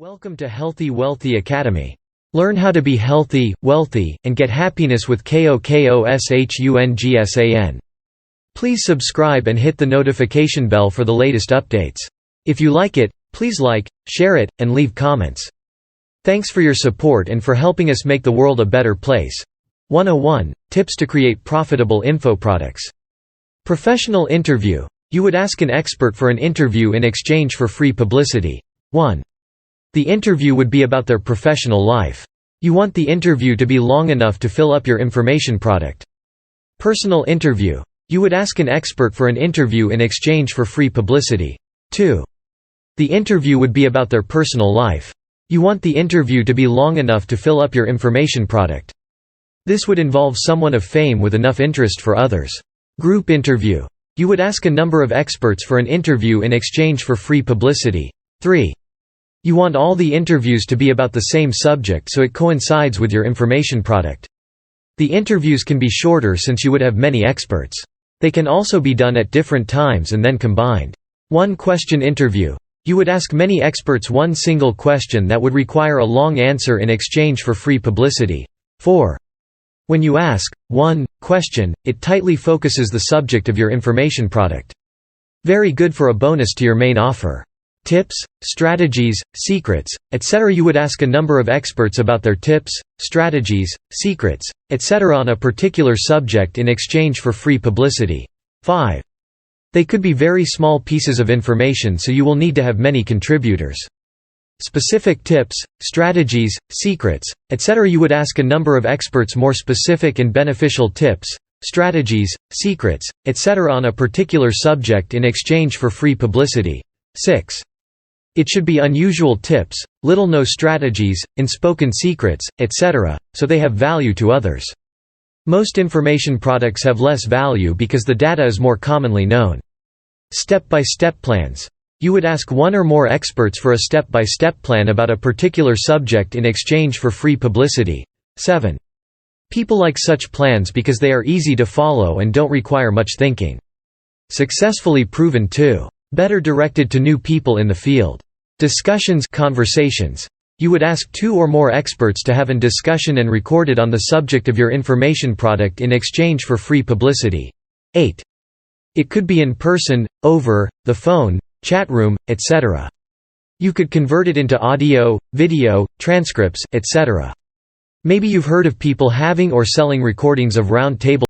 Welcome to Healthy Wealthy Academy. Learn how to be healthy, wealthy, and get happiness with KOKOSHUNGSAN. Please subscribe and hit the notification bell for the latest updates. If you like it, please like, share it, and leave comments. Thanks for your support and for helping us make the world a better place. 101 Tips to create profitable infoproducts. Professional interview. You would ask an expert for an interview in exchange for free publicity. 1. The interview would be about their professional life. You want the interview to be long enough to fill up your information product. Personal interview. You would ask an expert for an interview in exchange for free publicity. 2. The interview would be about their personal life. You want the interview to be long enough to fill up your information product. This would involve someone of fame with enough interest for others. Group interview. You would ask a number of experts for an interview in exchange for free publicity. 3. You want all the interviews to be about the same subject so it coincides with your information product. The interviews can be shorter since you would have many experts. They can also be done at different times and then combined. One-question interview. You would ask many experts one single question that would require a long answer in exchange for free publicity. 4. When you ask one question, it tightly focuses the subject of your information product. Very good for a bonus to your main offer. Tips, strategies, secrets, etc. You would ask a number of experts about their tips, strategies, secrets, etc. on a particular subject in exchange for free publicity. 5. They could be very small pieces of information, so you will need to have many contributors. Specific tips, strategies, secrets, etc. You would ask a number of experts more specific and beneficial tips, strategies, secrets, etc. on a particular subject in exchange for free publicity. 6. It should be unusual tips, little-known strategies, unspoken secrets, etc., so they have value to others. Most information products have less value because the data is more commonly known. Step-by-step plans. You would ask one or more experts for a step-by-step plan about a particular subject in exchange for free publicity. 7. People like such plans because they are easy to follow and don't require much thinking. Successfully proven too. Better directed to new people in the field. Discussions, conversations. You would ask two or more experts to have a discussion and record it on the subject of your information product in exchange for free publicity. 8. It could be in person, over the phone, chat room, etc. You could convert it into audio, video, transcripts, etc. Maybe you've heard of people having or selling recordings of round table